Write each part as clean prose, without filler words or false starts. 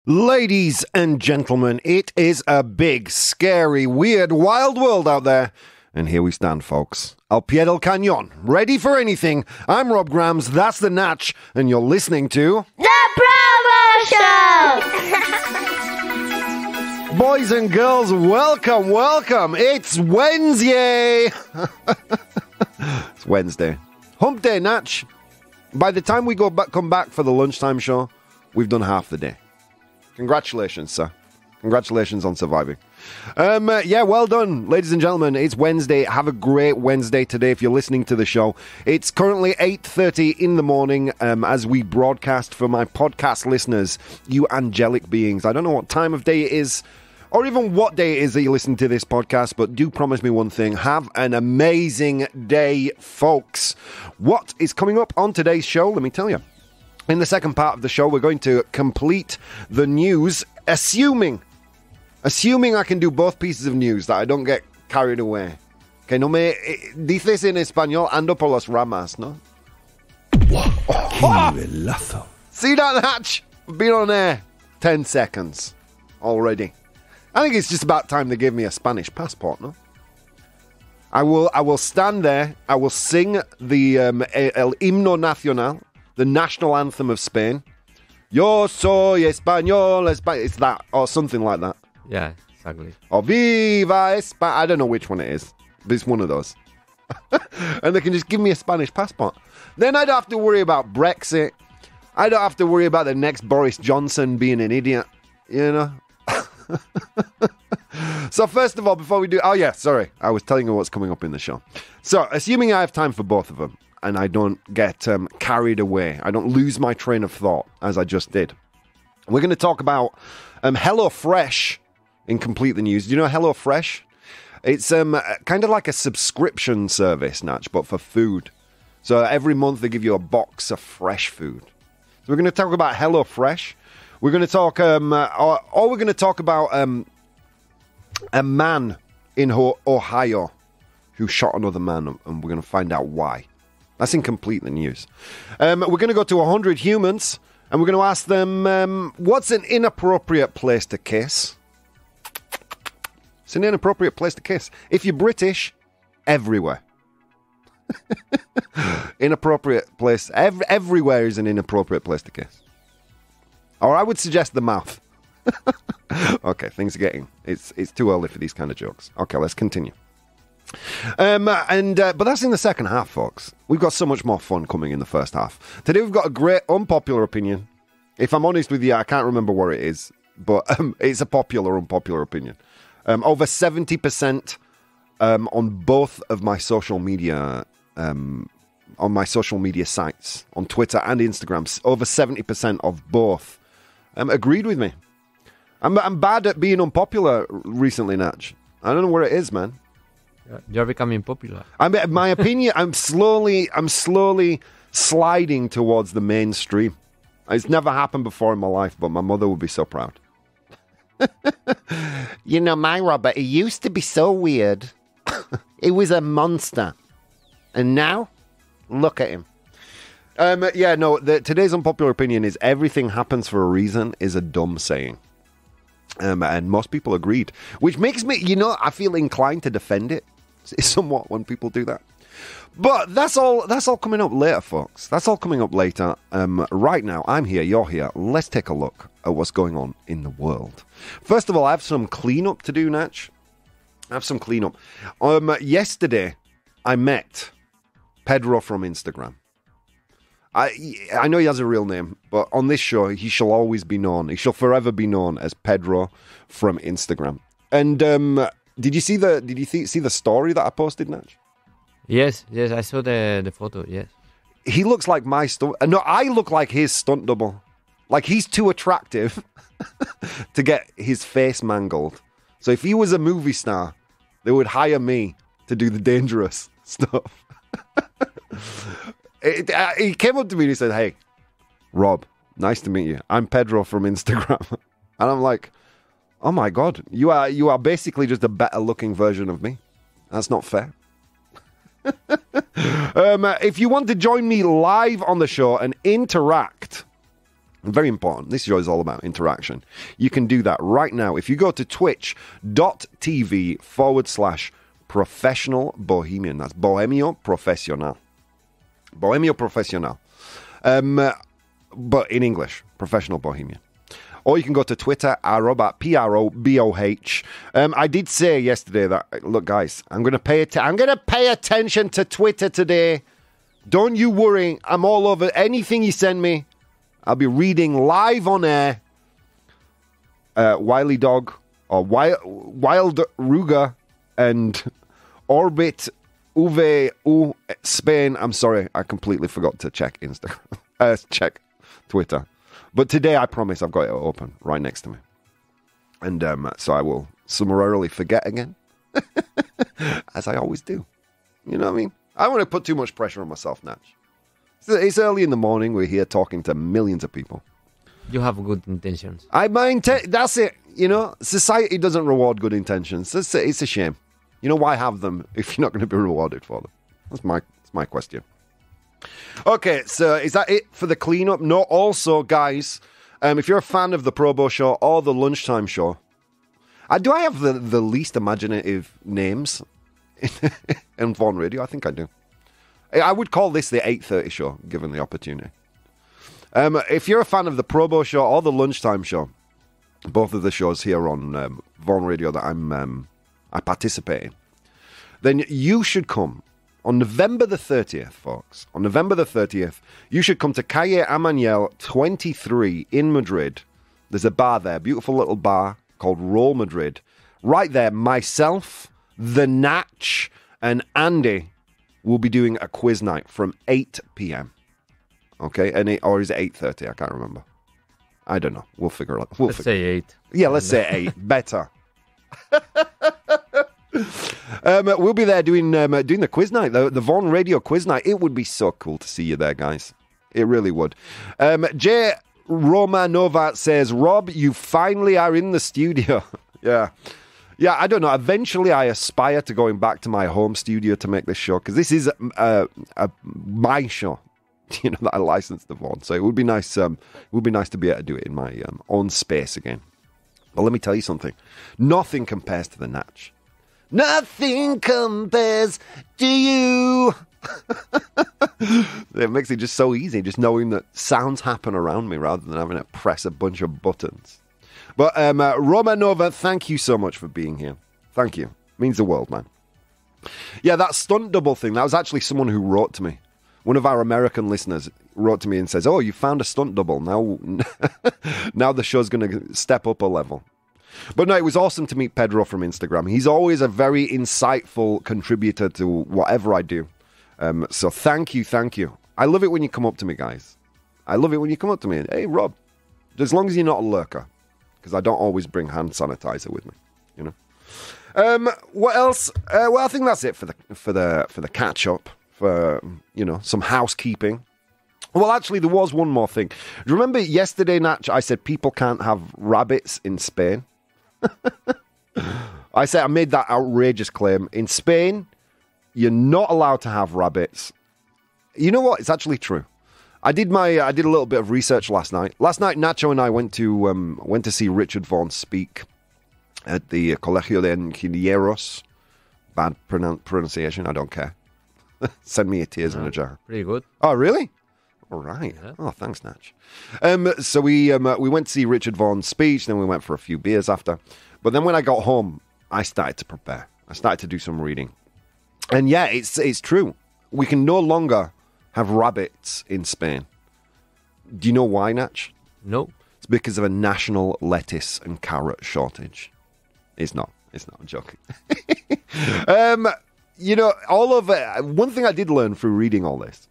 Ladies and gentlemen, it is a big, scary, weird, wild world out there. And here we stand, folks. Al pie del cañón, ready for anything. I'm Rob Grams, that's the Natch, and you're listening to... The ProBoh Show! Boys and girls, welcome, welcome. It's Wednesday. It's Wednesday. Hump day, Natch. By the time we come back for the lunchtime show, we've done half the day. Congratulations, sir. Congratulations on surviving. Yeah, well done, ladies and gentlemen. It's Wednesday. Have a great Wednesday today if you're listening to the show. It's currently 8:30 in the morning as we broadcast for my podcast listeners, you angelic beings. I don't know what time of day it is or even what day it is that you listen to this podcast, but do promise me one thing. Have an amazing day, folks. What is coming up on today's show? Let me tell you. In the second part of the show, we're going to complete the news, assuming I can do both pieces of news, that I don't get carried away. Que no me dices en español, ando por las ramas, ¿no? ¡Qué nivelazo! See that, Hatch? Been on air 10 seconds already. I think it's just about time they gave me a Spanish passport, no? I will stand there, I will sing the El Himno Nacional, the national anthem of Spain. Yo soy español, it's that, or something like that. Yeah, exactly. Or Viva España. I don't know which one it is, but it's one of those. And they can just give me a Spanish passport. Then I don't have to worry about Brexit. I don't have to worry about the next Boris Johnson being an idiot, you know? So first of all, before we do... Oh yeah, sorry. I was telling you what's coming up in the show. So, assuming I have time for both of them, and I don't get carried away, I don't lose my train of thought, as I just did, we're going to talk about HelloFresh in Complete the News. Do you know HelloFresh? It's kind of like a subscription service, Natch, but for food. So every month they give you a box of fresh food. So we're going to talk about HelloFresh. We're going to talk, or we're going to talk about a man in Ohio who shot another man, and we're going to find out why. That's in Complete the News. We're going to go to 100 humans, and we're going to ask them, what's an inappropriate place to kiss? It's an inappropriate place to kiss. If you're British, everywhere. Inappropriate place. Everywhere is an inappropriate place to kiss. Or I would suggest the mouth. Okay, things are getting... It's too early for these kind of jokes. Okay, let's continue. But that's in the second half, folks. We've got so much more fun coming in the first half. Today we've got a great unpopular opinion. If I'm honest with you, I can't remember what it is, but it's a unpopular opinion. Over 70% on both of my social media, on my social media sites, on Twitter and Instagram, over 70% of both agreed with me. I'm bad at being unpopular recently, Natch. I don't know where it is, man. You're becoming popular. My opinion, I'm slowly sliding towards the mainstream. It's never happened before in my life, but my mother would be so proud. You know, my Robert, he used to be so weird. He was a monster. And now, look at him. Today's unpopular opinion is everything happens for a reason is a dumb saying. And most people agreed. Which makes me, I feel inclined to defend it somewhat when people do that. But that's all coming up later, folks. That's all coming up later. Right now, I'm here, you're here. Let's take a look at what's going on in the world. First of all, I have some cleanup to do, Natch. Yesterday, I met Pedro from Instagram. I know he has a real name, but on this show, he shall always be known. He shall forever be known as Pedro from Instagram. And did you see the story that I posted, Natch? Yes, I saw the photo, yes. He looks like my stunt... No, I look like his stunt double. Like, he's too attractive to get his face mangled. So if he was a movie star, they would hire me to do the dangerous stuff. He came up to me and he said, "Hey, Rob, nice to meet you. I'm Pedro from Instagram." And I'm like, "Oh my God, you are basically just a better looking version of me. That's not fair." If you want to join me live on the show and interact Very important. This show is all about interaction. You can do that right now. If you go to twitch.tv/professional bohemian. That's Bohemio Profesional. Bohemio Profesional. But in English, professional bohemian. Or you can go to Twitter, @PROBOH. I did say yesterday that, look, guys, I'm going to pay attention to Twitter today. Don't you worry. I'm all over anything you send me. I'll be reading live on air. Wiley Dog, or Wild Ruger, and Orbit UVU Spain. I'm sorry, I completely forgot to check Instagram. Check Twitter. But today, I promise, I've got it open right next to me. And so I will summarily forget again. As I always do. You know what I mean? I don't want to put too much pressure on myself, Natch. It's early in the morning. We're here talking to millions of people. You have good intentions. That's it. You know, society doesn't reward good intentions. It's a shame. You know, why have them if you're not going to be rewarded for them? That's my question. Okay, so is that it for the cleanup? No, also, guys, if you're a fan of the ProBoh Show or the Lunchtime Show, do I have the least imaginative names in Vaughan Radio? I think I do. I would call this the 8:30 show, given the opportunity. If you're a fan of the ProBoh Show or the Lunchtime Show, both of the shows here on Vaughan Radio that I participate in, then you should come on November the 30th, folks. On November the 30th, you should come to Calle Amañel 23 in Madrid. There's a bar there, beautiful little bar called Roll Madrid. Right there, myself, the Natch, and Andy will be doing a quiz night from 8 p.m. Okay, or is it 8:30? I can't remember. I don't know. We'll figure it out. Let's say 8. Yeah, let's say 8. Better. We'll be there doing the quiz night, the Vaughan Radio quiz night. It would be so cool to see you there, guys. It really would. J. Romanova says, Rob, you finally are in the studio. Yeah, I don't know. Eventually, I aspire to going back to my home studio to make this show, because this is my show, you know, that I licensed the Vaughan. So it would be nice. It would be nice to be able to do it in my own space again. But let me tell you something. Nothing compares to the Natch. Nothing compares to you. It makes it just so easy, just knowing that sounds happen around me rather than having to press a bunch of buttons. But Romanova, thank you so much for being here. Thank you. Means the world, man. Yeah, that stunt double thing, that was actually someone who wrote to me. One of our American listeners wrote to me and says, oh, you found a stunt double. Now the show's going to step up a level. But no, it was awesome to meet Pedro from Instagram. He's always a very insightful contributor to whatever I do. So thank you. I love it when you come up to me, guys. I love it when you come up to me and, hey, Rob, as long as you're not a lurker, because I don't always bring hand sanitizer with me, you know. What else? Well, I think that's it for the catch up, for, you know, some housekeeping. Well, actually, there was one more thing. Do you remember yesterday, Natch, I said people can't have rabbits in Spain? I made that outrageous claim. In Spain, you're not allowed to have rabbits. You know what? It's actually true. I did a little bit of research last night. Last night, Nacho and I went to see Richard Vaughan speak at the Colegio de Ingenieros. Bad pronunciation. I don't care. Send me a tears in a jar. Pretty good. Oh, really? All right. Yeah. Oh, thanks, Natch. So we went to see Richard Vaughan's speech, then we went for a few beers after. But then when I got home, I started to prepare. I started to do some reading. And yeah, it's true. We can no longer have rabbits in Spain. Do you know why, Natch? No. It's because of a national lettuce and carrot shortage. It's not. I'm joking. You know, one thing I did learn through reading all this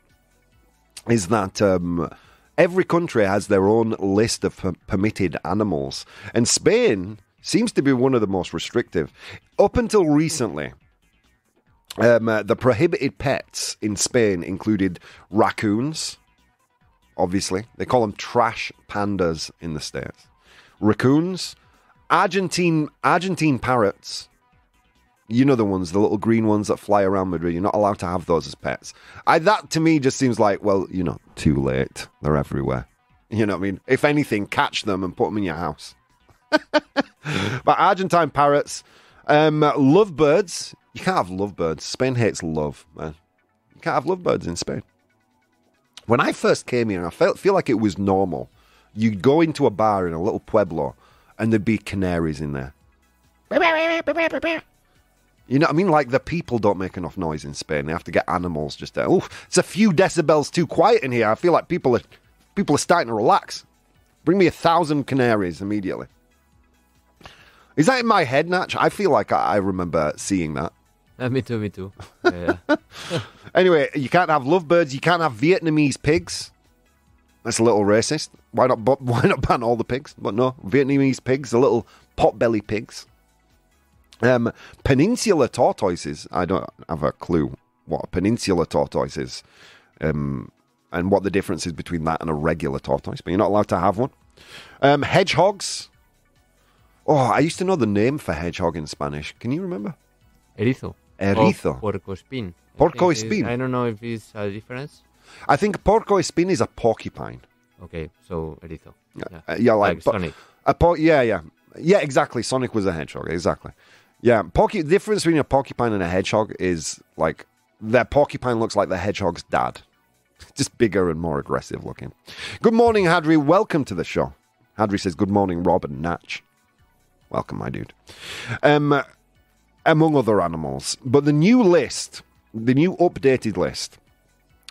is that every country has their own list of permitted animals. And Spain seems to be one of the most restrictive. Up until recently, the prohibited pets in Spain included raccoons, obviously. They call them trash pandas in the States. Raccoons, Argentine parrots. You know the ones, the little green ones that fly around Madrid. You're not allowed to have those as pets. That, to me, just seems like, well, you know, too late. They're everywhere. You know what I mean? If anything, catch them and put them in your house. But Argentine parrots, lovebirds. You can't have lovebirds. Spain hates love, man. You can't have lovebirds in Spain. When I first came here, I feel like it was normal. You'd go into a bar in a little pueblo and there'd be canaries in there. You know what I mean? Like, the people don't make enough noise in Spain. They have to get animals just there. Oh, it's a few decibels too quiet in here. I feel like people are starting to relax. Bring me 1,000 canaries immediately. Is that in my head, Natch? I feel like I remember seeing that. Me too. Yeah. Anyway, you can't have lovebirds. You can't have Vietnamese pigs. That's a little racist. Why not ban all the pigs? But no, Vietnamese pigs, the little potbelly pigs. Peninsular tortoises. I don't have a clue what a peninsular tortoise is, and what the difference is between that and a regular tortoise. But you're not allowed to have one. Hedgehogs. Oh, I used to know the name for hedgehog in Spanish. Can you remember? Erizo. Erizo. Porcoespín. Porcoespín. I don't know if it's a difference. I think porcoespín is a porcupine. Okay, so Erizo. Yeah, like Sonic. Yeah, exactly. Sonic was a hedgehog, exactly. Yeah, the difference between a porcupine and a hedgehog is, like, their porcupine looks like the hedgehog's dad. Just bigger and more aggressive looking. Good morning, Hadri. Welcome to the show. Hadri says, good morning, Rob and Natch. Welcome, my dude. Among other animals. But the new updated list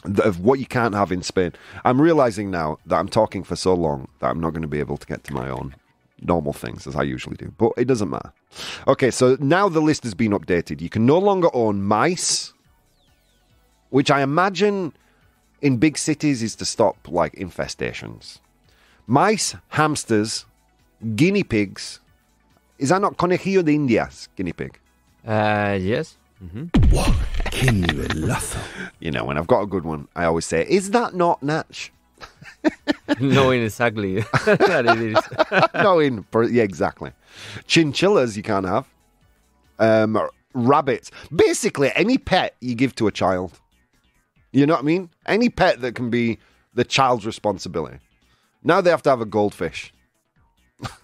of what you can't have in Spain, I'm realizing now that I'm talking for so long that I'm not going to be able to get to my own normal things as I usually do. But it doesn't matter. Okay, so now the list has been updated. You can no longer own mice, which I imagine in big cities is to stop, like, infestations. Mice, hamsters, guinea pigs. Is that not conejillo de Indias, guinea pig? Yes. You know, when I've got a good one, I always say, is that not Natch? Knowing exactly that it is. Yeah, exactly. Chinchillas you can't have. Rabbits. Basically, any pet you give to a child. You know what I mean? Any pet that can be the child's responsibility. Now they have to have a goldfish.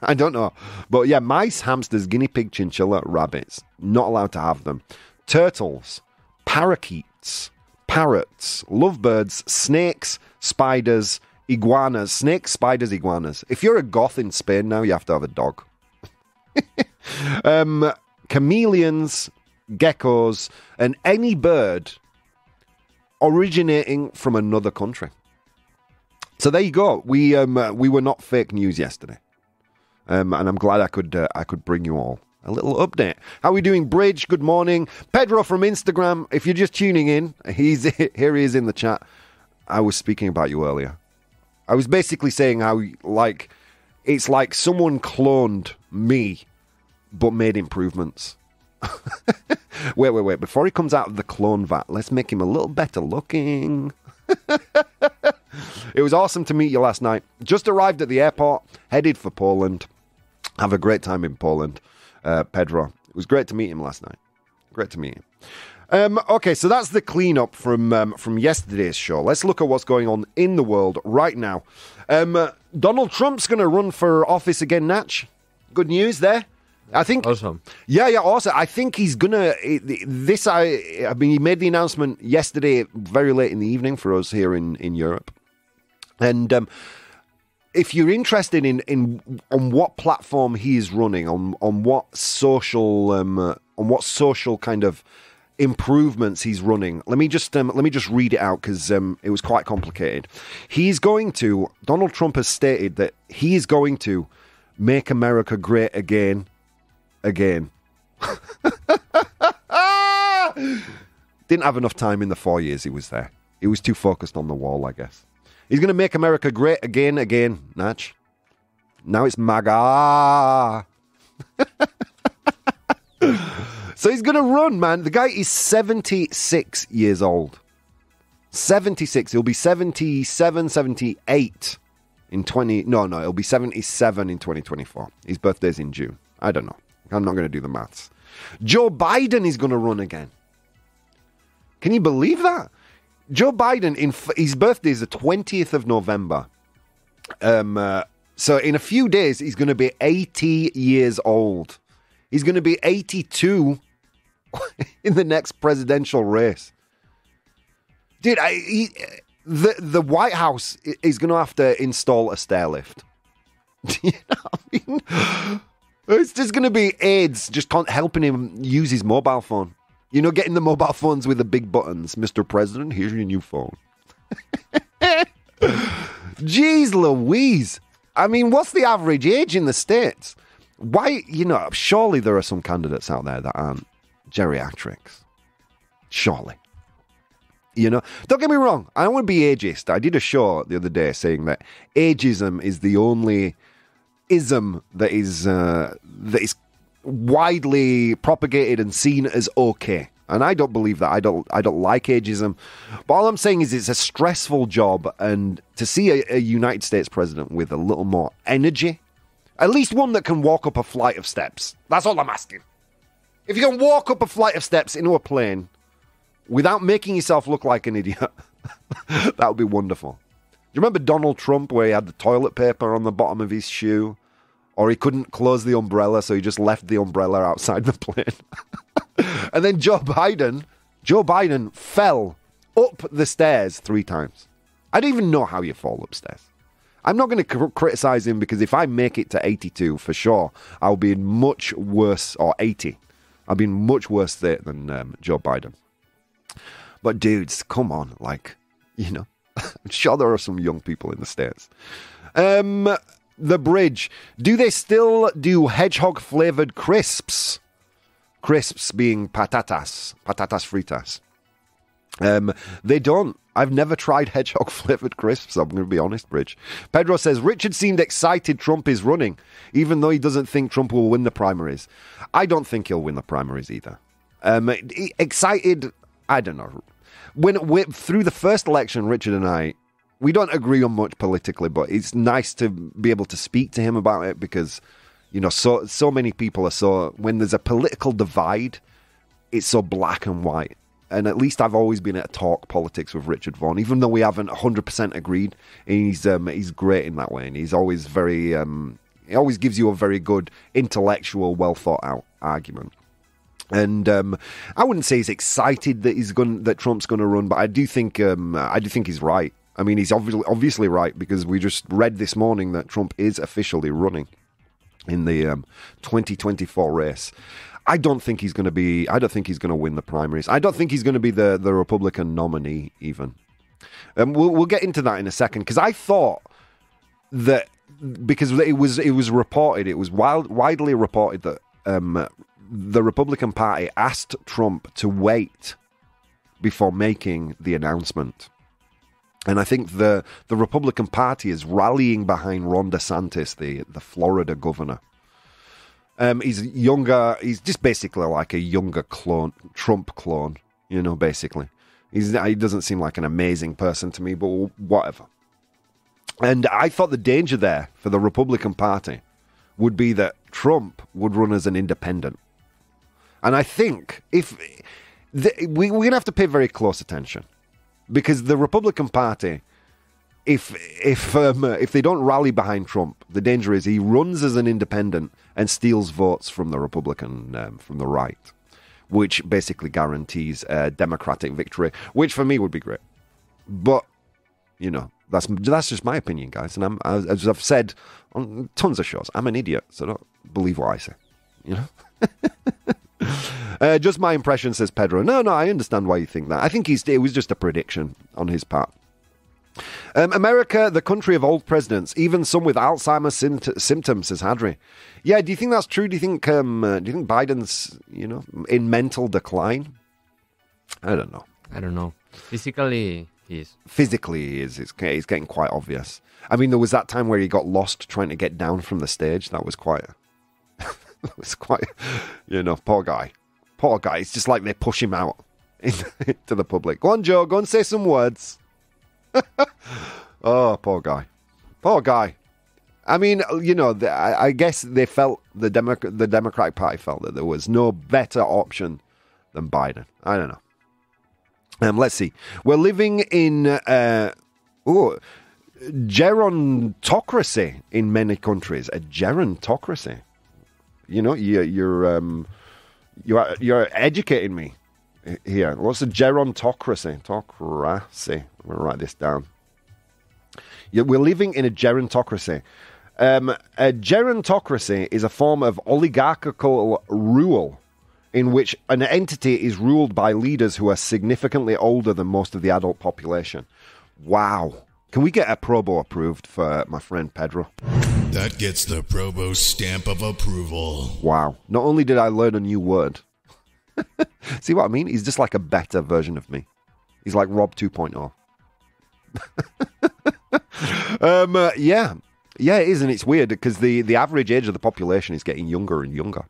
I don't know. But yeah, mice, hamsters, guinea pig, chinchilla, rabbits. Not allowed to have them. Turtles, parakeets, parrots, lovebirds, snakes, spiders, iguanas. Snakes, spiders, iguanas. If you're a goth in Spain now, you have to have a dog. Chameleons, geckos, and any bird originating from another country. So there you go. We were not fake news yesterday. And I'm glad I could bring you all a little update. How are we doing, Bridge? Good morning. Pedro from Instagram. If you're just tuning in, here he is in the chat. I was speaking about you earlier. I was basically saying how, like, it's like someone cloned me, but made improvements. Wait. Before he comes out of the clone vat, let's make him a little better looking. It was awesome to meet you last night. Just arrived at the airport, headed for Poland. Have a great time in Poland, Pedro. It was great to meet him last night. Great to meet him. Okay, so that's the cleanup from yesterday's show. Let's look at what's going on in the world right now. Donald Trump's going to run for office again, Natch. Good news there. I think awesome. Yeah, awesome. I think he's gonna. He made the announcement yesterday, very late in the evening for us here in Europe. And if you're interested in on what platform he is running, on what social kind of improvements he's running, let me just read it out because it was quite complicated. Donald Trump has stated that he is going to make America great again. Didn't have enough time in the 4 years he was there. He was too focused on the wall, I guess. He's going to make America great again, Natch. Now it's MAGA. So he's going to run, man. The guy is 76 years old. 76. He'll be 77, 78 in it'll be 77 in 2024. His birthday's in June. I don't know. I'm not going to do the maths. Joe Biden is going to run again. Can you believe that? Joe Biden, his birthday is the 20th of November. So in a few days, he's going to be 80 years old. He's going to be 82 in the next presidential race. Dude, the White House is going to have to install a stair lift. You know what I mean? It's just going to be aides just helping him use his mobile phone. You know, getting the mobile phones with the big buttons. Mr. President, here's your new phone. Jeez Louise. I mean, what's the average age in the States? Why, you know, surely there are some candidates out there that aren't geriatrics. Surely. You know, don't get me wrong. I don't want to be ageist. I did a show the other day saying that ageism is the only ism that is widely propagated and seen as okay. And I don't believe that. I don't like ageism. But all I'm saying is it's a stressful job, and to see a United States president with a little more energy, at least one that can walk up a flight of steps. That's all I'm asking. If you can walk up a flight of steps into a plane without making yourself look like an idiot, that would be wonderful. Do you remember Donald Trump, where he had the toilet paper on the bottom of his shoe? Or he couldn't close the umbrella, so he just left the umbrella outside the plane. And then Joe Biden fell up the stairs 3 times. I don't even know how you fall upstairs. I'm not going to criticize him, because if I make it to 82, for sure, I'll be in much worse, or 80. I'll be in much worse state than Joe Biden. But dudes, come on, like, you know, I'm sure there are some young people in the States. The Bridge. Do they still do hedgehog-flavored crisps? Crisps being patatas fritas. They don't. I've never tried hedgehog-flavored crisps, I'm going to be honest, Bridge. Pedro says, Richard seemed excited Trump is running, even though he doesn't think Trump will win the primaries. I don't think he'll win the primaries either. Excited, I don't know. Through the first election, Richard and I, we don't agree on much politically, but it's nice to be able to speak to him about it, because, you know, so many people are when there's a political divide, it's so black and white. And at least I've always been able to talk politics with Richard Vaughan, even though we haven't 100% agreed. And he's great in that way, and he's always he always gives you a very good intellectual, well thought out argument. And I wouldn't say he's excited that Trump's going to run, but I do think he's right. I mean, he's obviously right, because we just read this morning that Trump is officially running in the 2024 race. I don't think he's going to win the primaries. I don't think he's going to be the Republican nominee even. We'll get into that in a second, because I thought that, because it was reported, it was widely reported that the Republican Party asked Trump to wait before making the announcement. And I think the Republican Party is rallying behind Ron DeSantis, the Florida governor. He's younger. He's just basically like a younger Trump clone, you know, basically. He doesn't seem like an amazing person to me, but whatever. And I thought the danger there for the Republican Party would be that Trump would run as an independent. And I think we're going to have to pay very close attention. Because the Republican Party, if they don't rally behind Trump, the danger is he runs as an independent and steals votes from the Republican, from the right, which basically guarantees a Democratic victory, which for me would be great. But, you know, that's just my opinion, guys. And as I've said on tons of shows, I'm an idiot, so don't believe what I say, you know? Just my impression, says Pedro. No, I understand why you think that. I think it was just a prediction on his part. America, the country of old presidents, even some with Alzheimer's symptoms, says Hadri. Yeah, do you think that's true? Do you think Biden's, you know, in mental decline? I don't know. Physically, he is. It's getting quite obvious. I mean, there was that time where he got lost trying to get down from the stage. That was quite, you know, poor guy. It's just like they push him out into the public. Go on, Joe, go and say some words. Oh, poor guy. I mean, you know, I guess they felt, the Democratic Party felt that there was no better option than Biden. I don't know. Let's see. We're living in... gerontocracy in many countries. A gerontocracy. You know, you're educating me here. What's a gerontocracy? Tocracy. I'm going to write this down. We're living in a gerontocracy. A gerontocracy is a form of oligarchical rule in which an entity is ruled by leaders who are significantly older than most of the adult population. Wow. Can we get a ProBoh approved for my friend Pedro? That gets the ProBoh stamp of approval. Wow. Not only did I learn a new word. See what I mean? He's just like a better version of me. He's like Rob 2.0. Yeah. Yeah, it is, and it's weird because the average age of the population is getting younger and younger.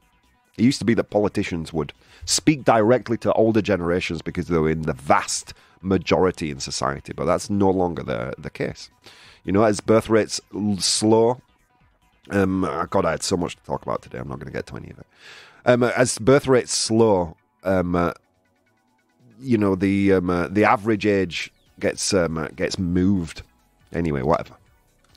It used to be that politicians would speak directly to older generations because they were in the vast majority in society, but that's no longer the case. You know, as birth rates slow, God, I had so much to talk about today. I'm not going to get to any of it. As birth rates slow, you know, the average age gets moved. Anyway, whatever.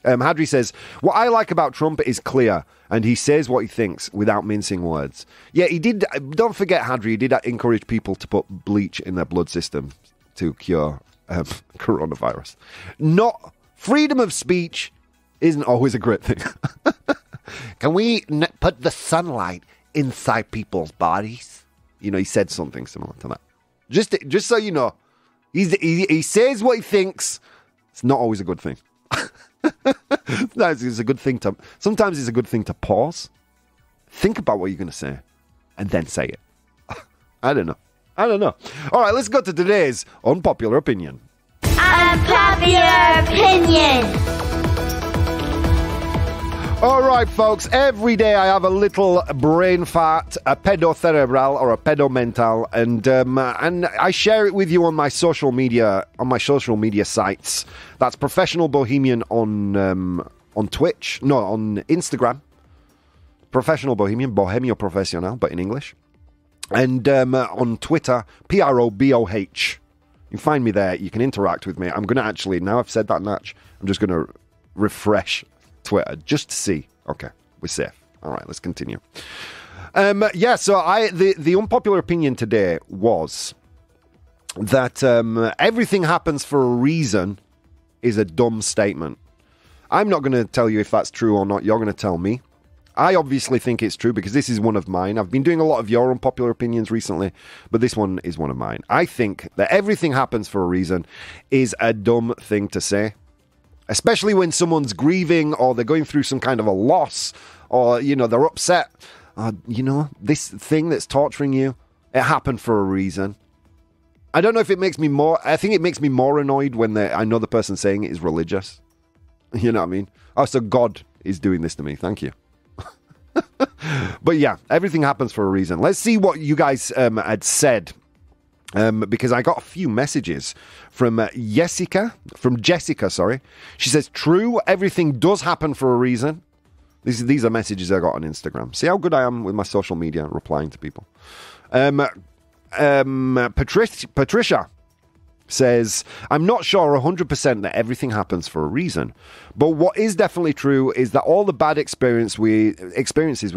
Hadri says, what I like about Trump is clear, and he says what he thinks without mincing words. Yeah, he did. Don't forget, Hadri, he did encourage people to put bleach in their blood system to cure coronavirus. Not freedom of speech isn't always a great thing. Can we put the sunlight inside people's bodies? You know, he said something similar to that. Just so you know, he says what he thinks. It's not always a good thing. Sometimes it's a good thing to pause, think about what you're going to say, and then say it. I don't know. All right, let's go to today's unpopular opinion. Unpopular opinion. All right, folks, every day I have a little brain fart, a pedocerebral or a pedomental, and I share it with you on my social media sites. That's Professional Bohemian on Twitch, no, on Instagram. Professional Bohemian, Bohemio Professional, but in English. And on Twitter, ProBoh. You can find me there. You can interact with me. I'm going to actually, now I've said that, Natch, I'm just going to refresh Twitter just to see. Okay, we're safe. All right, let's continue. So the unpopular opinion today was that everything happens for a reason is a dumb statement. I'm not going to tell you if that's true or not. You're going to tell me. I obviously think it's true because this is one of mine. I've been doing a lot of your unpopular opinions recently, but this one is one of mine. I think that everything happens for a reason is a dumb thing to say. Especially when someone's grieving or they're going through some kind of a loss or, you know, they're upset. You know, this thing that's torturing you, it happened for a reason. I don't know if it makes me more... I think it makes me more annoyed when I know the person saying it is religious. You know what I mean? Oh, so God is doing this to me. Thank you. But yeah, everything happens for a reason. Let's see what you guys had said. Because I got a few messages from Jessica. She says, true, everything does happen for a reason. These are messages I got on Instagram. See how good I am with my social media, replying to people. Patricia says, I'm not sure 100% that everything happens for a reason. But what is definitely true is that all the bad experiences we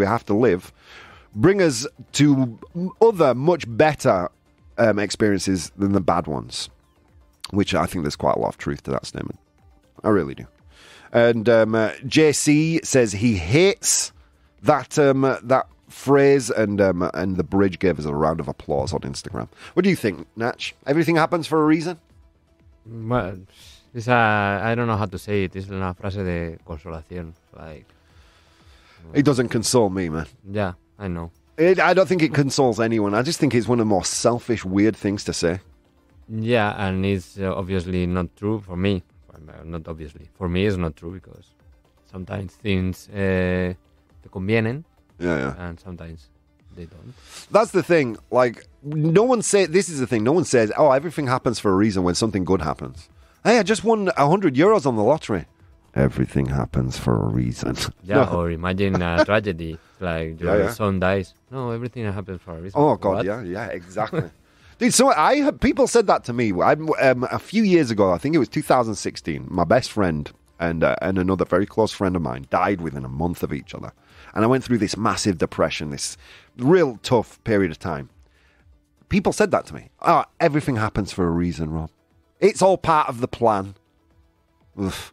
have to live bring us to other, much better experiences than the bad ones, which I think there's quite a lot of truth to that statement. I really do. And JC says he hates that phrase, and the bridge gave us a round of applause on Instagram. What do you think, Natch? Everything happens for a reason? Well, it's I don't know how to say it. It's una frase de consolación. Like, it doesn't console me, man. Yeah, I know. I don't think it consoles anyone. I just think it's one of the more selfish, weird things to say. Yeah, and it's obviously not true for me. Not obviously. For me, it's not true because sometimes things te convienen. Yeah. And sometimes they don't. That's the thing. Like, this is the thing. No one says, oh, everything happens for a reason when something good happens. Hey, I just won €100 on the lottery. Everything happens for a reason. Yeah, No. or imagine a tragedy, like your son dies. No, everything happens for a reason. Oh, God, What? yeah, exactly. Dude, so people said that to me. A few years ago, I think it was 2016, my best friend and another very close friend of mine died within a month of each other. And I went through this massive depression, this real tough period of time. People said that to me. Oh, everything happens for a reason, Rob. It's all part of the plan. Oof.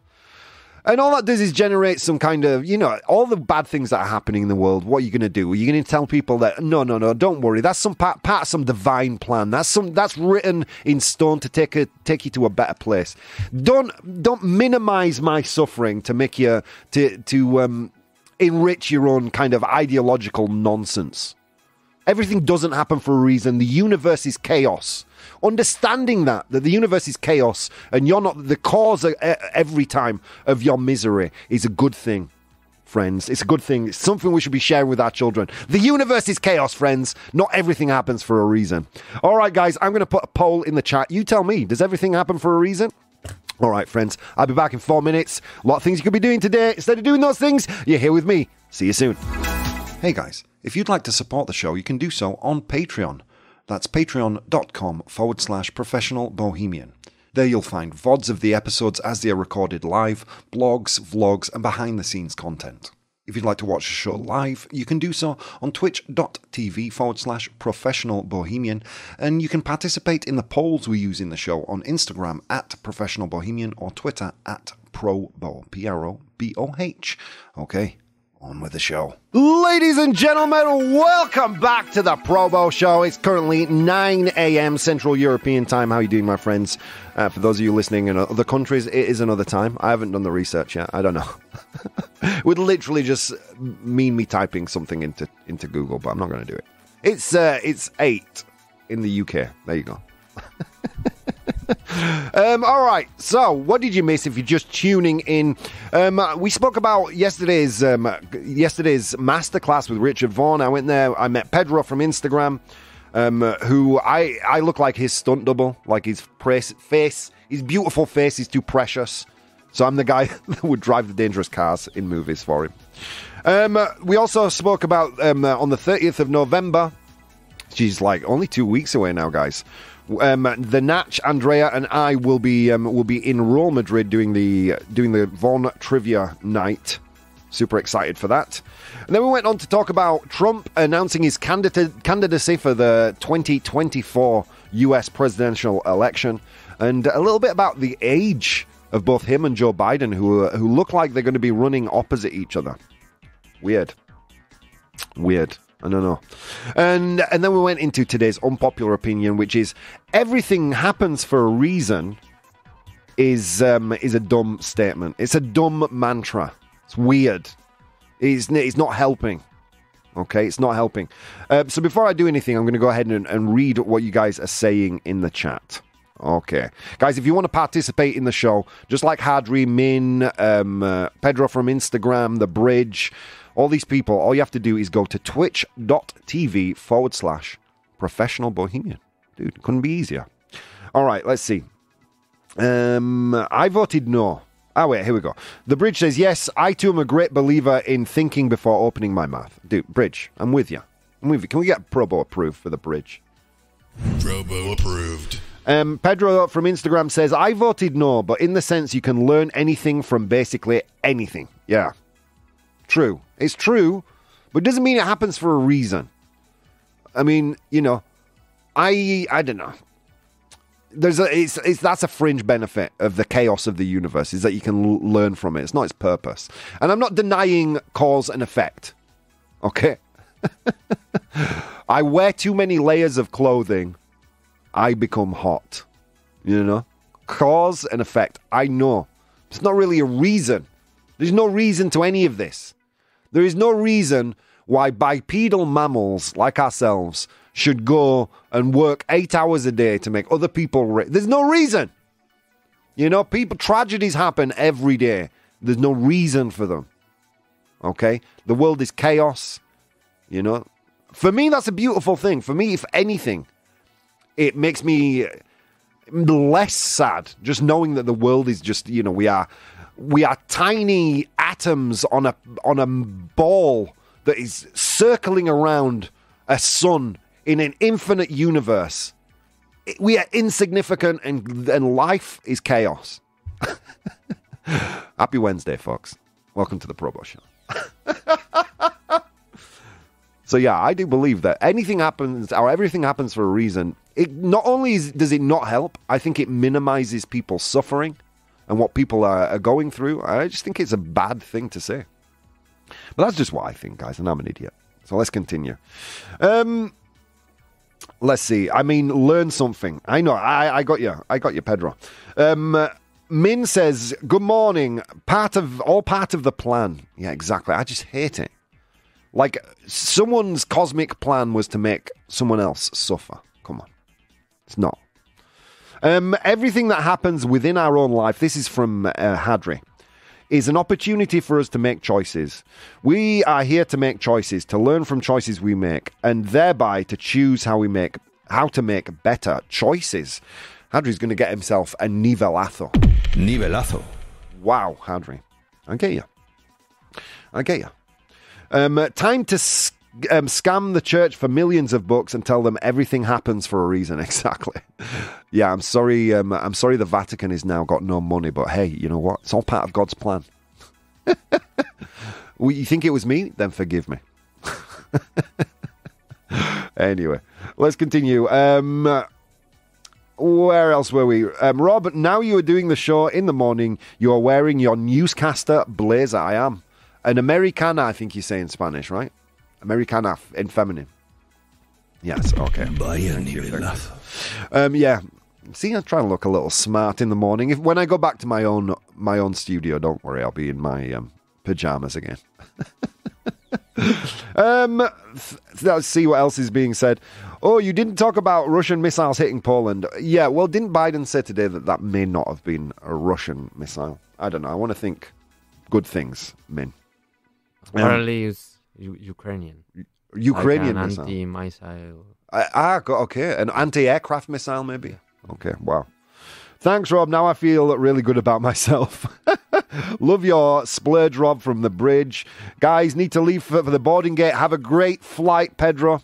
And all that does is generate some kind of, all the bad things that are happening in the world. What are you going to do? Are you going to tell people that, no, don't worry. That's some part of some divine plan. That's written in stone to take you to a better place. Don't minimize my suffering to make you, to enrich your own kind of ideological nonsense. Everything doesn't happen for a reason. The universe is chaos. Understanding that the universe is chaos and you're not the cause every time of your misery is a good thing, friends. It's a good thing. It's something we should be sharing with our children. The universe is chaos, friends. Not everything happens for a reason. All right, guys, I'm going to put a poll in the chat. You tell me, does everything happen for a reason? All right, friends, I'll be back in 4 minutes. A lot of things you could be doing today. Instead of doing those things, you're here with me. See you soon. Hey, guys, if you'd like to support the show, you can do so on Patreon. That's patreon.com/professional bohemian. There you'll find VODs of the episodes as they are recorded live, blogs, vlogs, and behind-the-scenes content. If you'd like to watch the show live, you can do so on twitch.tv/professional bohemian, and you can participate in the polls we use in the show on Instagram @professional bohemian or Twitter @ProBoh, ProBoh. Okay. On with the show. Ladies and gentlemen, welcome back to the ProBoh Show. It's currently 9 a.m. Central European Time. How are you doing, my friends? For those of you listening in other countries, it is another time. I haven't done the research yet. I don't know. It would literally just mean me typing something into Google, but I'm not going to do it. It's 8 in the UK. There you go. All right, so what did you miss if you're just tuning in? We spoke about yesterday's masterclass with Richard Vaughan. I went there, I met Pedro from Instagram, who I look like his stunt double, like his face, his beautiful face is too precious. So I'm the guy that would drive the dangerous cars in movies for him. We also spoke about on the 30th of November, she's like only 2 weeks away now, guys. The Natch, Andrea, and I will be in Real Madrid doing the Vaughan Trivia Night. Super excited for that. And then we went on to talk about Trump announcing his candidacy for the 2024 US presidential election, and a little bit about the age of both him and Joe Biden, who look like they're going to be running opposite each other. Weird. I don't know. And then we went into today's unpopular opinion, which is everything happens for a reason is a dumb statement. It's a dumb mantra. It's weird. It's not helping. Okay, it's not helping. So before I do anything, I'm going to go ahead and read what you guys are saying in the chat. Okay. Guys, if you want to participate in the show, just like Hadri, Min, Pedro from Instagram, The Bridge, all these people, all you have to do is go to twitch.tv/professional bohemian. Dude, it couldn't be easier. All right, let's see. I voted no. Oh, wait, here we go. The Bridge says, yes, I too am a great believer in thinking before opening my mouth. Dude, Bridge, I'm with you. Can we get ProBoh approved for The Bridge? ProBoh approved. Pedro from Instagram says, I voted no, but in the sense you can learn anything from basically anything. Yeah. True. It's true, but it doesn't mean it happens for a reason. I mean, I don't know. That's a fringe benefit of the chaos of the universe, is that you can learn from it. It's not its purpose. And I'm not denying cause and effect. Okay? I wear too many layers of clothing, I become hot. Cause and effect. I know. It's not really a reason. There's no reason to any of this. There is no reason why bipedal mammals like ourselves should go and work 8 hours a day to make other people rich. There's no reason. Tragedies happen every day. There's no reason for them. Okay? The world is chaos. For me, that's a beautiful thing. For me, if anything, it makes me less sad just knowing that the world is just, we are tiny atoms on a ball that is circling around a sun in an infinite universe. We are insignificant and life is chaos. Happy Wednesday, folks. Welcome to the ProBoh Show. So yeah, I do believe that anything happens or everything happens for a reason. It not only does it not help, I think it minimizes people's suffering and what people are going through. I just think it's a bad thing to say. But that's just what I think, guys, and I'm an idiot. So let's continue. Let's see. I mean, learn something. I know. I got you. I got you, Pedro. Min says, good morning. Part of the plan. Yeah, exactly. I just hate it. Like, someone's cosmic plan was to make someone else suffer. Come on. It's not. Everything that happens within our own life, this is from Hadri, is an opportunity for us to make choices. We are here to make choices, to learn from choices we make, and thereby to choose how to make better choices. Hadri's going to get himself a nivelazo. Nivelazo. Wow, Hadri. I get you. Time to scam the church for millions of bucks and tell them everything happens for a reason. Exactly. Yeah, I'm sorry. I'm sorry the Vatican has now got no money, but hey, you know what? It's all part of God's plan. Well, you think it was me? Then forgive me. Anyway, let's continue. Where else were we? Rob, now you are doing the show in the morning. You are wearing your newscaster blazer. I am. An Americana, I think you say in Spanish, right? Americana in feminine. Yes, okay. Yeah. See, I try to look a little smart in the morning. When I go back to my own studio, don't worry, I'll be in my pajamas again. Let's see what else is being said. Oh, you didn't talk about Russian missiles hitting Poland. Yeah, well, didn't Biden say today that may not have been a Russian missile? I don't know. I want to think good things, Min. Apparently, it's Ukrainian. Ukrainian like an missile. Anti-missile. Okay. An anti-aircraft missile, maybe? Okay, wow. Thanks, Rob. Now I feel really good about myself. Love your splurge, Rob, from the bridge. Guys, need to leave for the boarding gate. Have a great flight, Pedro.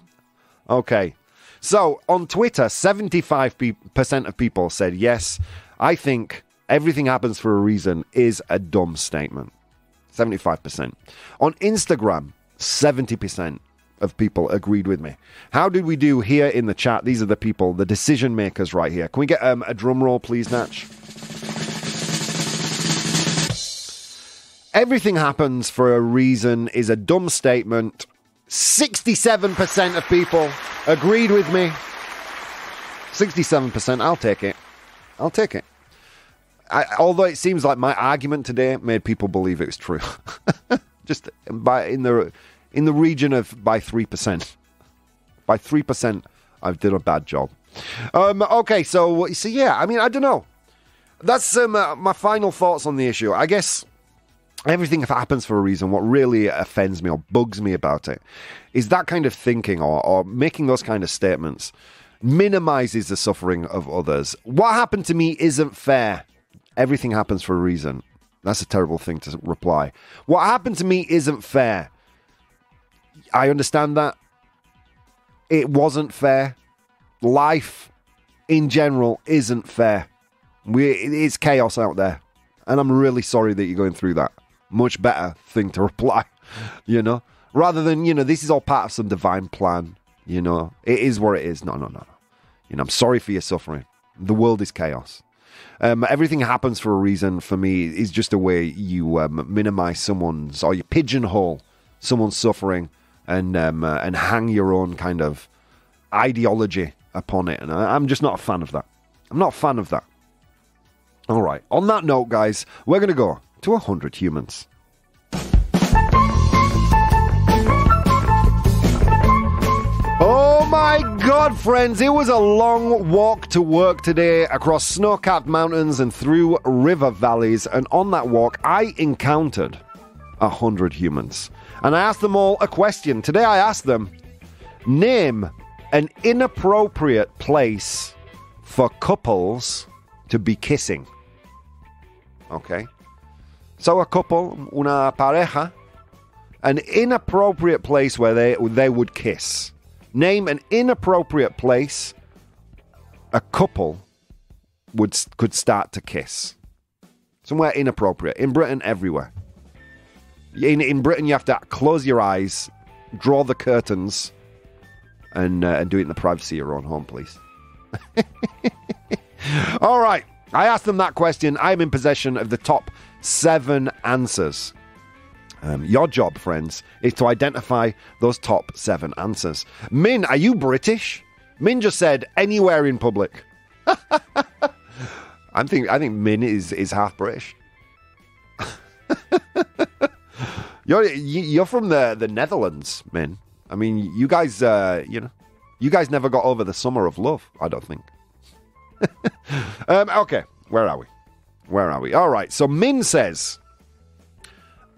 Okay. So, on Twitter, 75% of people said, yes, I think everything happens for a reason is a dumb statement. 75%. On Instagram, 70% of people agreed with me. How did we do here in the chat? These are the people, the decision makers right here. Can we get a drum roll, please, Natch? Everything happens for a reason is a dumb statement. 67% of people agreed with me. 67%. I'll take it. Although it seems like my argument today made people believe it was true. Just in the region of by 3%. By 3%, I've done a bad job. Okay, so yeah, I mean, I don't know. That's my final thoughts on the issue. I guess everything happens for a reason. What really offends me or bugs me about it is that kind of thinking or making those kind of statements minimizes the suffering of others. What happened to me isn't fair. Everything happens for a reason. That's a terrible thing to reply. What happened to me isn't fair. I understand that. It wasn't fair. Life, in general, isn't fair. It's chaos out there. And I'm really sorry that you're going through that. Much better thing to reply, Rather than, this is all part of some divine plan, It is what it is. No. I'm sorry for your suffering. The world is chaos. Everything happens for a reason. For me, is just a way you minimize or you pigeonhole someone's suffering and hang your own kind of ideology upon it. And I'm just not a fan of that. I'm not a fan of that. All right. On that note, guys, we're going to go to 100 humans. Oh my God, friends, it was a long walk to work today across snow-capped mountains and through river valleys. And on that walk, I encountered 100 humans. And I asked them all a question. Today I asked them, name an inappropriate place for couples to be kissing. Okay. So a couple, una pareja, an inappropriate place where they would kiss. Name an inappropriate place a couple could start to kiss. Somewhere inappropriate. In Britain, everywhere. In Britain, you have to close your eyes, draw the curtains, and do it in the privacy of your own home, please. All right. I asked them that question. I'm in possession of the top 7 answers. Your job, friends, is to identify those top 7 answers. Min, are you British? Min just said anywhere in public. I think Min is half British. You're from the Netherlands, Min. I mean, you guys, you guys never got over the summer of love, I don't think. Okay, where are we? All right, so Min says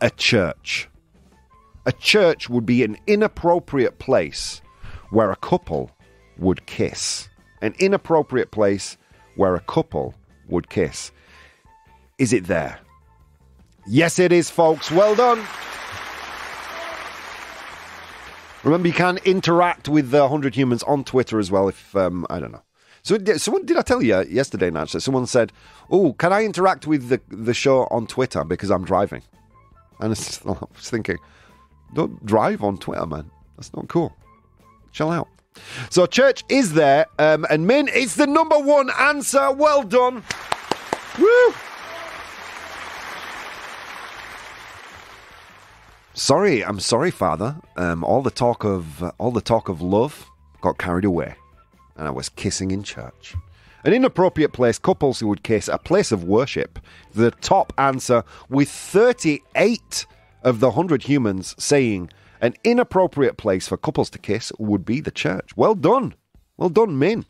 a church. A church would be an inappropriate place where a couple would kiss. An inappropriate place where a couple would kiss. Is it there? Yes, it is, folks. Well done. Remember, you can interact with 100 Humans on Twitter as well if, I don't know. So, did I tell you yesterday, Natch, that someone said, oh, can I interact with the show on Twitter because I'm driving? And I was thinking, don't drive on Twitter, man. That's not cool. Chill out. So church is there, and Min, it's the number 1 answer. Well done. Woo! I'm sorry, Father. All the talk of love got carried away, and I was kissing in church. An inappropriate place couples who would kiss, a place of worship. The top answer, with 38 of the 100 Humans saying an inappropriate place for couples to kiss would be the church. Well done, Min.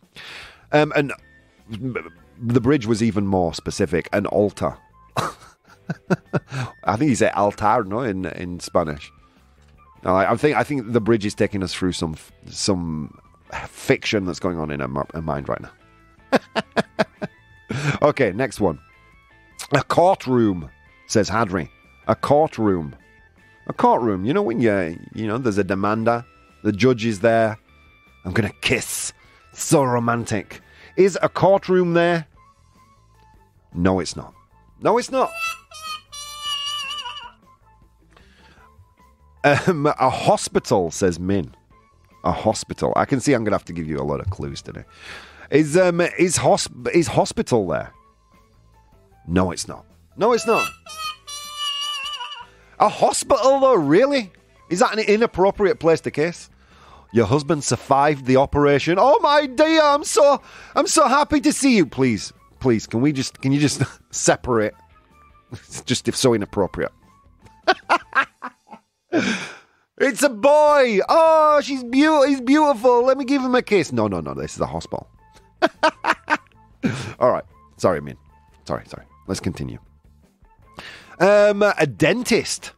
And the bridge was even more specific. An altar. I think he said altar, no, in Spanish. I think the bridge is taking us through some fiction that's going on in our mind right now. Okay, next one. A courtroom, says Hadri. A courtroom. A courtroom. You know when there's a demander, the judge is there. I'm gonna kiss. So romantic. Is a courtroom there? No, it's not. No, it's not. A hospital, says Min. A hospital. I can see I'm going to have to give you a lot of clues today. Is hospital there? No, it's not. No, it's not. A hospital, though, really? Is that an inappropriate place to kiss? Your husband survived the operation. Oh, my dear, I'm so happy to see you. Please, can you just separate? It's just so inappropriate. It's a boy. Oh, he's beautiful. Let me give him a kiss. No. This is a hospital. All right. Sorry, Min. Sorry. Let's continue. A dentist,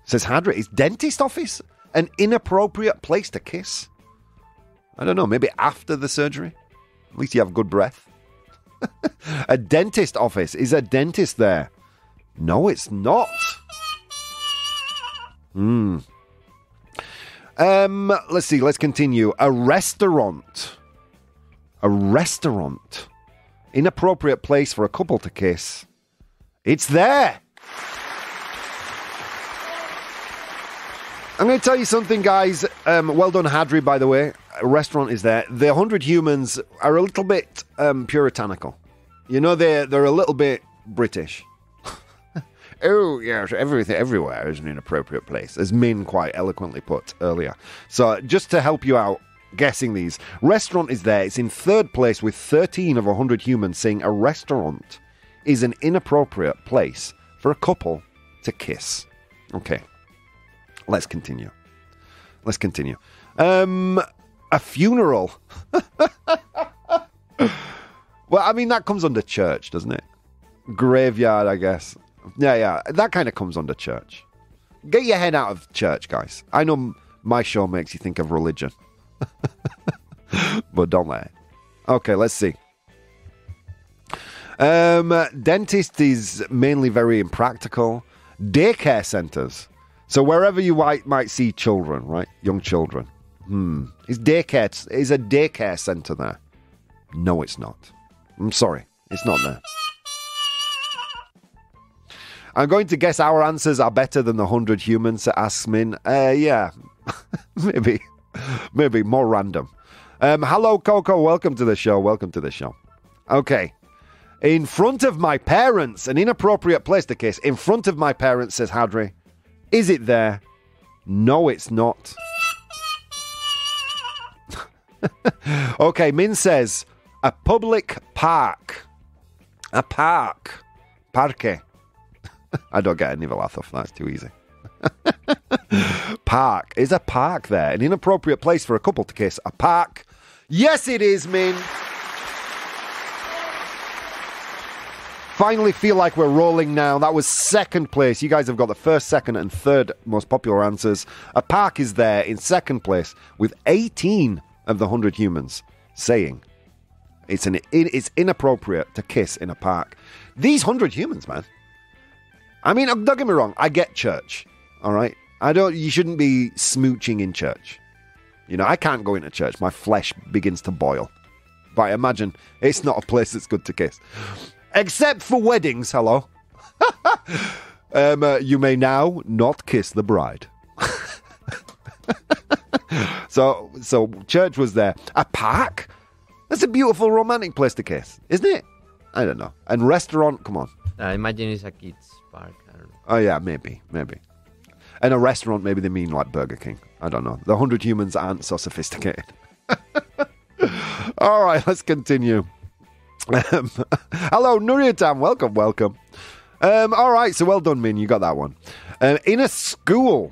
says Hadra. Is dentist office an inappropriate place to kiss? I don't know. Maybe after the surgery. At least you have good breath. A dentist office. Is a dentist there? No, it's not. Let's see. Let's continue. A restaurant. A restaurant. Inappropriate place for a couple to kiss. It's there. I'm going to tell you something, guys. Well done, Hadri, by the way. A restaurant is there. The 100 Humans are a little bit puritanical. You know, they're a little bit British. Oh, yes, everything everywhere is an inappropriate place, as Min quite eloquently put earlier. So, just to help you out guessing these, restaurant is there. It's in third place with 13 of 100 Humans saying a restaurant is an inappropriate place for a couple to kiss. Okay, let's continue. A funeral. Well, I mean, that comes under church, doesn't it? Graveyard, I guess. Yeah, that kind of comes under church. Get your head out of church, guys. I know my show makes you think of religion. But don't let it. Okay, let's see. Dentist is mainly very impractical. Daycare centers. So wherever you might see children, right? Young children. Is a daycare center there? No, it's not. I'm sorry. It's not there. I'm going to guess our answers are better than the 100 humans, asks Min. Yeah, maybe more random. Hello, Coco. Welcome to the show. Okay. In front of my parents, an inappropriate place to kiss. In front of my parents, says Hadri. Is it there? No, it's not. Okay, Min says, a public park. A park. Parque. I don't get any Valathov, that's too easy. Park. Is a park there? An inappropriate place for a couple to kiss. A park. Yes, it is, Min. Finally feel like we're rolling now. That was second place. You guys have got the first, second, and third most popular answers. A park is there in second place with 18 of the 100 humans saying it's inappropriate to kiss in a park. These 100 humans, man. I mean, don't get me wrong. I get church. All right. You shouldn't be smooching in church. You know, I can't go into church. My flesh begins to boil. But I imagine it's not a place that's good to kiss. Except for weddings, hello. You may now not kiss the bride. So church was there. A park? That's a beautiful romantic place to kiss, isn't it? I don't know. And restaurant, come on. I imagine it's a kids park. I don't know. Oh yeah, maybe. And a restaurant, maybe they mean like Burger King. I don't know. The 100 humans aren't so sophisticated. All right, let's continue. Hello, Nuriatam. Welcome. All right, so well done, Min. You got that one. In school.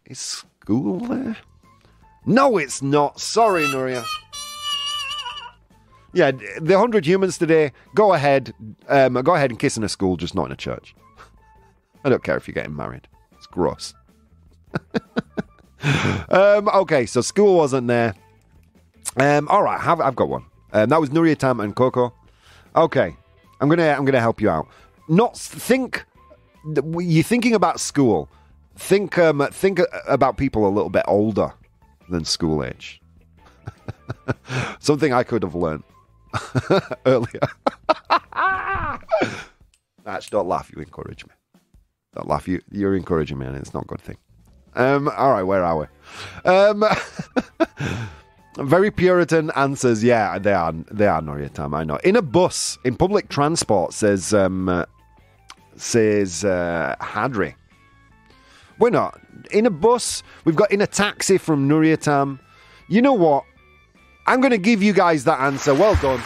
Is school there? No, it's not. Sorry, Nuria. Yeah, the 100 humans today, go ahead and kiss in a school, just not in a church. I don't care if you're getting married. It's gross. Okay, so school wasn't there. All right, I've got one. That was Nuria Tam and Coco. Okay, I'm gonna help you out. You're thinking about school. Think about people a little bit older than school age. Something I could have learned earlier. Actually, don't laugh. You encourage me. Don't laugh. You're encouraging me, and it's not a good thing. All right, where are we? Very Puritan answers. Yeah, they are Noria Tam, I know. In a bus, in public transport, says Hadri. We're not. In a bus, we've got in a taxi from Nuria Tam. You know what? I'm going to give you guys that answer. Well done.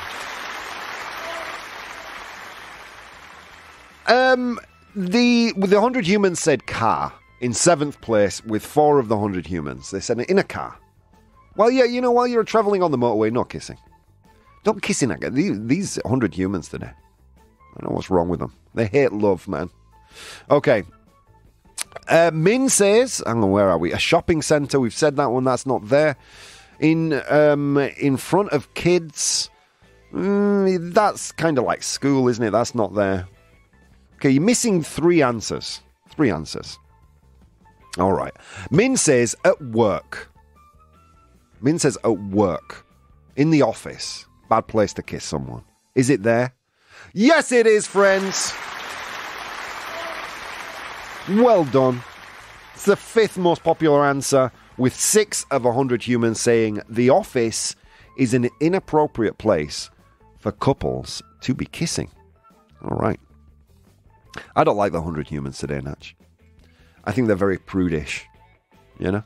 The 100 humans said car in 7th place with 4 of the 100 humans. They said in a car. Well, yeah, you know, while you're travelling on the motorway, no kissing. Don't kiss in a car. These 100 humans today. I don't know what's wrong with them. They hate love, man. Okay. Min says, hang on, where are we? A shopping centre. We've said that one. That's not there. In front of kids. That's kind of like school, isn't it? That's not there. Okay, you're missing 3 answers. 3 answers. All right. Min says at work. Min says at work. In the office. Bad place to kiss someone. Is it there? Yes, it is, friends. Well done. It's the 5th most popular answer, with 6 of 100 humans saying the office is an inappropriate place for couples to be kissing. All right. I don't like the 100 humans today, Natch. I think they're very prudish, you know?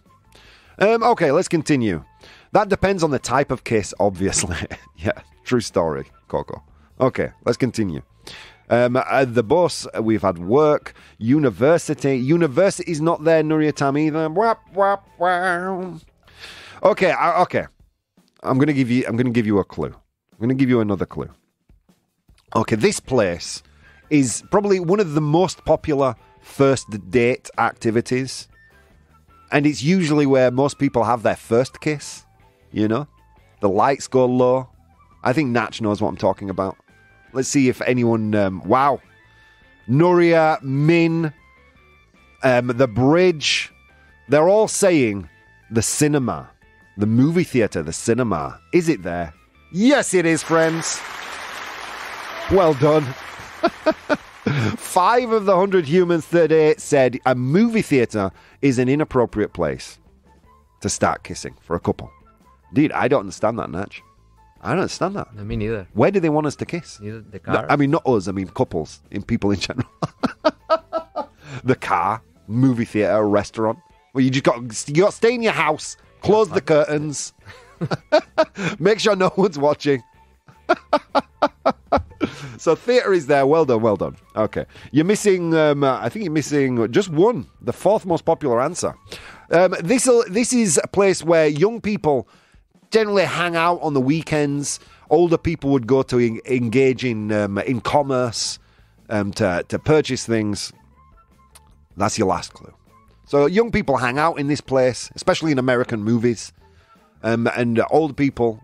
Okay, let's continue. That depends on the type of kiss, obviously. Yeah, true story, Coco. Okay, let's continue. At the bus, we've had work, university. University's not there, Nuria Tam either. Wap, wap, wow. Okay. I'm gonna give you a clue. I'm gonna give you another clue. Okay, this place is probably one of the most popular first date activities, and it's usually where most people have their first kiss. You know, the lights go low. I think Natch knows what I'm talking about. Let's see if anyone... wow. Nuria, Min, the bridge. They're all saying the cinema. The movie theatre, the cinema. Is it there? Yes, it is, friends. Well done. 5 of the 100 humans today said a movie theatre is an inappropriate place to start kissing for a couple. Dude, I don't understand that, Natch. I don't understand that. No, me neither. Where do they want us to kiss? Neither the car. I mean, not us. I mean, couples, in people in general. The car, movie theatre, restaurant. Well, you got to stay in your house, close the curtains, make sure no one's watching. So theatre is there. Well done, well done. Okay. You're missing, I think you're missing just one, the 4th most popular answer. This is a place where young people generally hang out on the weekends. Older people would go to engage in commerce to purchase things. That's your last clue. So young people hang out in this place, especially in American movies. And older people,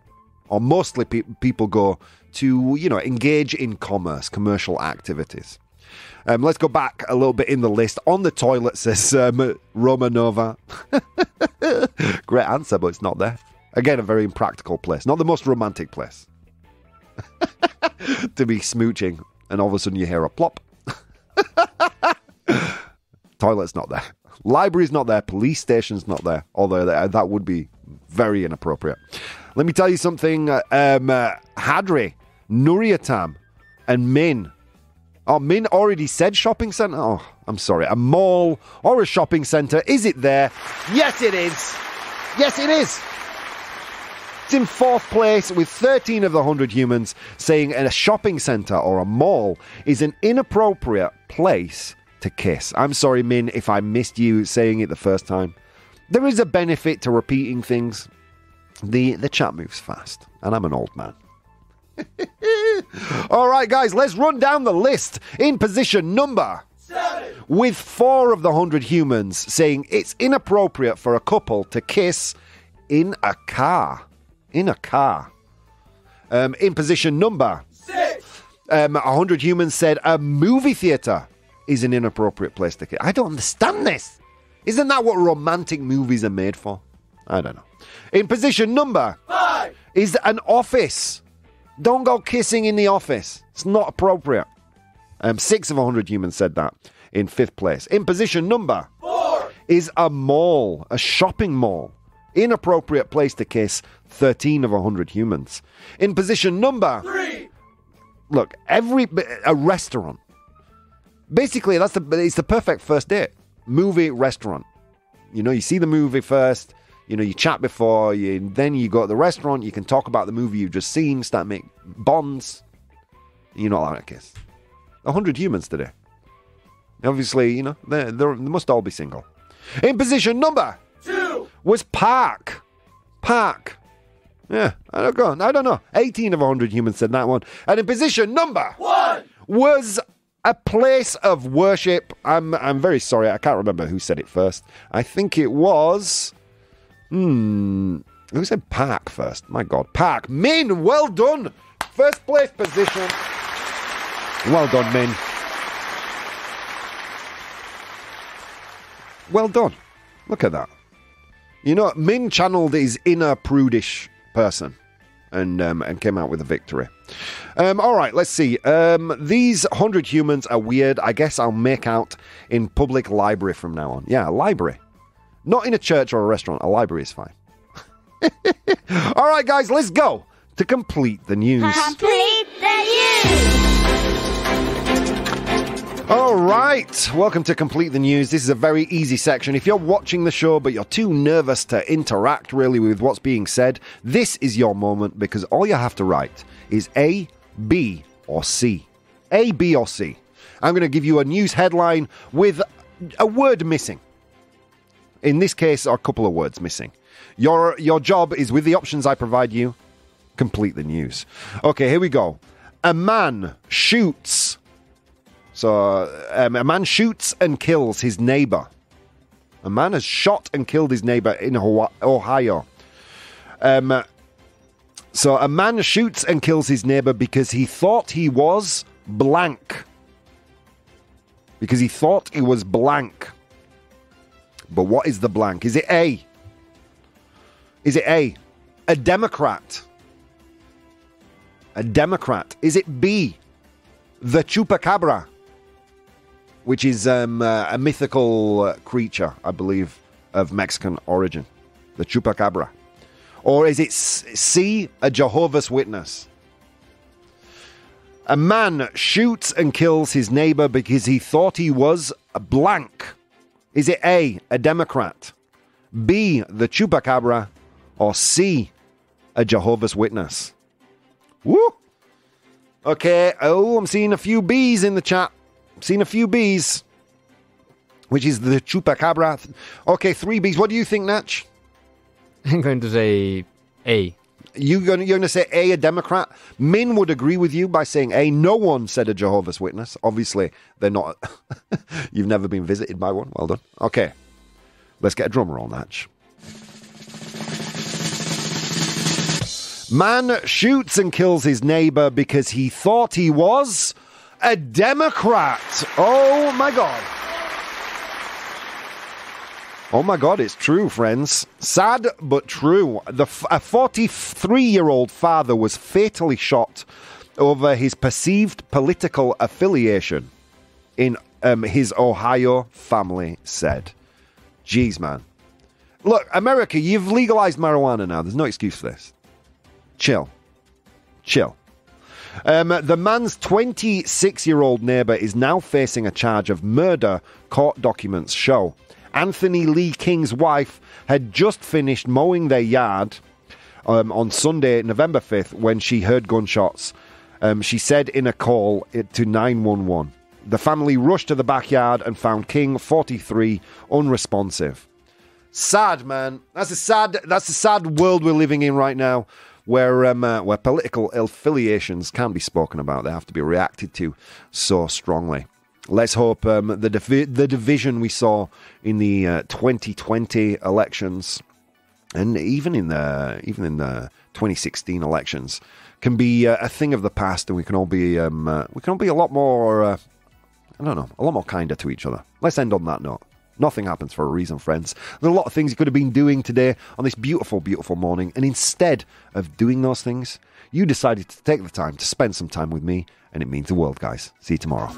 or mostly people go to, engage in commerce, commercial activities. Let's go back a little bit in the list. On the toilet, says Romanova. Great answer, but it's not there. Again, a very impractical place. Not the most romantic place to be smooching, and all of a sudden you hear a plop. Toilet's not there. Library's not there. Police station's not there. Although that would be very inappropriate. Let me tell you something. Hadri, Nuriatam, and Min. Oh, Min already said shopping centre? Oh, I'm sorry. A mall or a shopping centre. Is it there? Yes, it is. Yes, it is. It's in 4th place with 13 of the 100 humans saying a shopping centre or a mall is an inappropriate place to kiss. I'm sorry, Min, if I missed you saying it the first time. There is a benefit to repeating things. The chat moves fast, and I'm an old man. All right, guys, let's run down the list. In position number 7, with 4 of the 100 humans saying it's inappropriate for a couple to kiss in a car. In a car. In position number 6, 100 humans said a movie theatre is an inappropriate place to kiss. I don't understand this. Isn't that what romantic movies are made for? I don't know. In position number 5 is an office. Don't go kissing in the office. It's not appropriate. 6 of 100 humans said that in 5th place. In position number 4 is a mall, a shopping mall. Inappropriate place to kiss. 13 of 100 humans. In position number 3, look, a restaurant. Basically, it's the perfect first date. Movie, restaurant. You see the movie first. You chat before. Then you go to the restaurant. You can talk about the movie you've just seen. Start making bonds. You're not allowed to kiss. 100 humans today. Obviously, they must all be single. In position number 2 was park. Park. Yeah, I don't know. 18 of 100 humans said that one. And in position number 1 was a place of worship. I'm very sorry. I can't remember who said it first. I think it was... Who said park first? My God. Park. Min, well done. First place position. Well done, Min. Well done. Look at that. Min channeled his inner prudish person and came out with a victory. All right, let's see. These 100 humans are weird. I guess I'll make out in public library from now on. Yeah, a library. Not in a church or a restaurant. A library is fine. All right, guys, let's go to complete the news. Complete the news. All right, welcome to Complete the News. This is a very easy section. If you're watching the show but you're too nervous to interact really with what's being said, this is your moment because all you have to write is A, B, or C. A, B, or C. I'm going to give you a news headline with a word missing. In this case, a couple of words missing. Your job is, with the options I provide you, complete the news. Okay, here we go. A man shoots... So, a man shoots and kills his neighbor. A man has shot and killed his neighbor in Ohio. So, a man shoots and kills his neighbor because he thought he was blank. Because he thought he was blank. But what is the blank? Is it A? Is it A? A Democrat. A Democrat. Is it B? the chupacabra, which is a mythical creature, I believe, of Mexican origin. The chupacabra. Or is it C, a Jehovah's Witness? A man shoots and kills his neighbor because he thought he was a blank. Is it A, a Democrat, B, the chupacabra, or C, a Jehovah's Witness? Woo! Okay, I'm seeing a few B's in the chat. I'm seeing a few B's, which is the chupacabra. Okay, 3 B's. What do you think, Natch? I'm going to say A. You're going to say A Democrat? Min would agree with you by saying A. No one said a Jehovah's Witness. Obviously, they're not. You've never been visited by one. Well done. Okay. Let's get a drum roll, Natch. Man shoots and kills his neighbor because he thought he was a Democrat. Oh, my God. Oh my God, it's true, friends. Sad but true. A 43-year-old father was fatally shot over his perceived political affiliation in his Ohio family said. Jeez, man. Look, America, you've legalized marijuana now. There's no excuse for this. Chill. The man's 26-year-old neighbor is now facing a charge of murder, court documents show. Anthony Lee King's wife had just finished mowing their yard on Sunday, November 5th, when she heard gunshots. She said in a call to 911. The family rushed to the backyard and found King, 43, unresponsive. Sad, man. That's a sad world we're living in right now, where political affiliations can't be spoken about. They have to be reacted to so strongly. Let's hope the division we saw in the 2020 elections, and even in the 2016 elections, can be a thing of the past, and we can all be a lot more a lot more kinder to each other. Let's end on that note. Nothing happens for a reason, friends. There are a lot of things you could have been doing today on this beautiful, beautiful morning, and instead of doing those things, you decided to take the time to spend some time with me, and it means the world, guys. See you tomorrow.